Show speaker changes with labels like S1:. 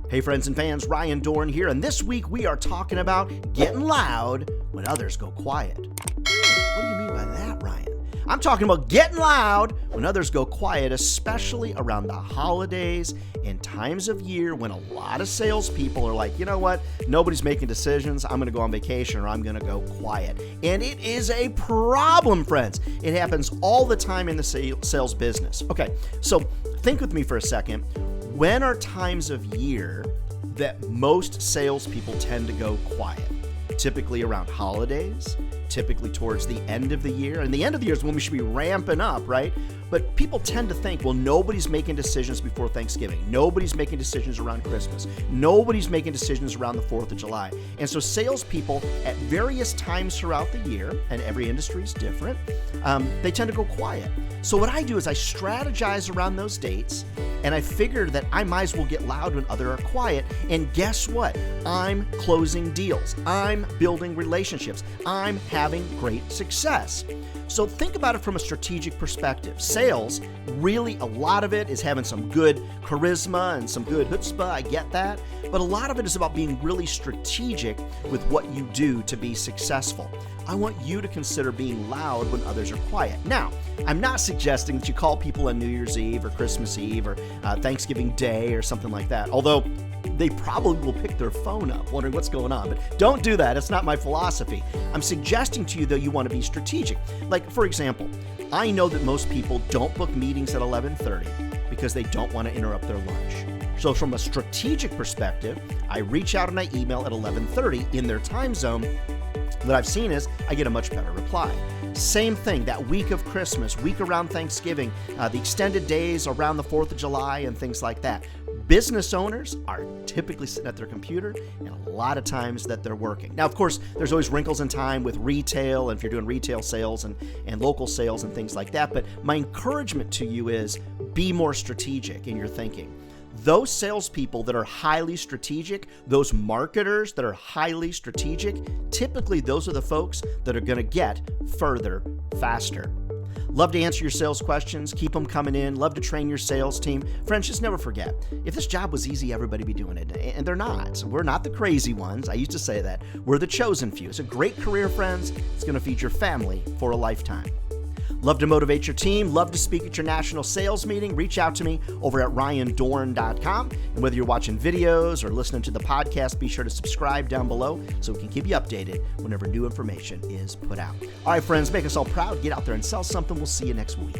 S1: Hey friends and fans, Ryan Dohrn here, and this week we are talking about getting loud when others go quiet. What do you mean by that, Ryan? I'm talking about getting loud when others go quiet, especially around the holidays and times of year when a lot of salespeople are like, you know what, nobody's making decisions, I'm going to go on vacation or I'm going to go quiet. And it is a problem, friends. It happens all the time in the sales business. Okay, so think with me for a second. When are times of year that most salespeople tend to go quiet? Typically around holidays, typically towards the end of the year. And the end of the year is when we should be ramping up, right? But people tend to think, well, nobody's making decisions before Thanksgiving. Nobody's making decisions around Christmas. Nobody's making decisions around the 4th of July. And so salespeople at various times throughout the year, and every industry is different, they tend to go quiet. So what I do is I strategize around those dates, and I figured that I might as well get loud when others are quiet. And guess what? I'm closing deals. I'm building relationships. I'm having great success. So think about it from a strategic perspective. Sales, really a lot of it is having some good charisma and some good chutzpah, I get that. But a lot of it is about being really strategic with what you do to be successful. I want you to consider being loud when others are quiet. Now, I'm not suggesting that you call people on New Year's Eve or Christmas Eve or Thanksgiving Day or something like that, although they probably will pick their phone up wondering what's going on. But don't do that. It's not my philosophy. I'm suggesting to you, though, you want to be strategic. Like, for example, I know that most people don't book meetings at 11:30 because they don't want to interrupt their lunch. So from a strategic perspective, I reach out and I email at 11:30 in their time zone. What I've seen is I get a much better reply. Same thing, that week of Christmas, week around Thanksgiving, the extended days around the 4th of July and things like that. Business owners are typically sitting at their computer, and a lot of times that they're working. Now, of course, there's always wrinkles in time with retail, and if you're doing retail sales and local sales and things like that. But my encouragement to you is be more strategic in your thinking. Those salespeople that are highly strategic, those marketers that are highly strategic, typically those are the folks that are going to get further faster. Love to answer your sales questions. Keep them coming in. Love to train your sales team. Friends, just never forget, if this job was easy, everybody would be doing it. And they're not. We're not the crazy ones. I used to say that. We're the chosen few. It's a great career, friends. It's going to feed your family for a lifetime. Love to motivate your team. Love to speak at your national sales meeting. Reach out to me over at ryandohrn.com. And whether you're watching videos or listening to the podcast, be sure to subscribe down below so we can keep you updated whenever new information is put out. All right, friends, make us all proud. Get out there and sell something. We'll see you next week.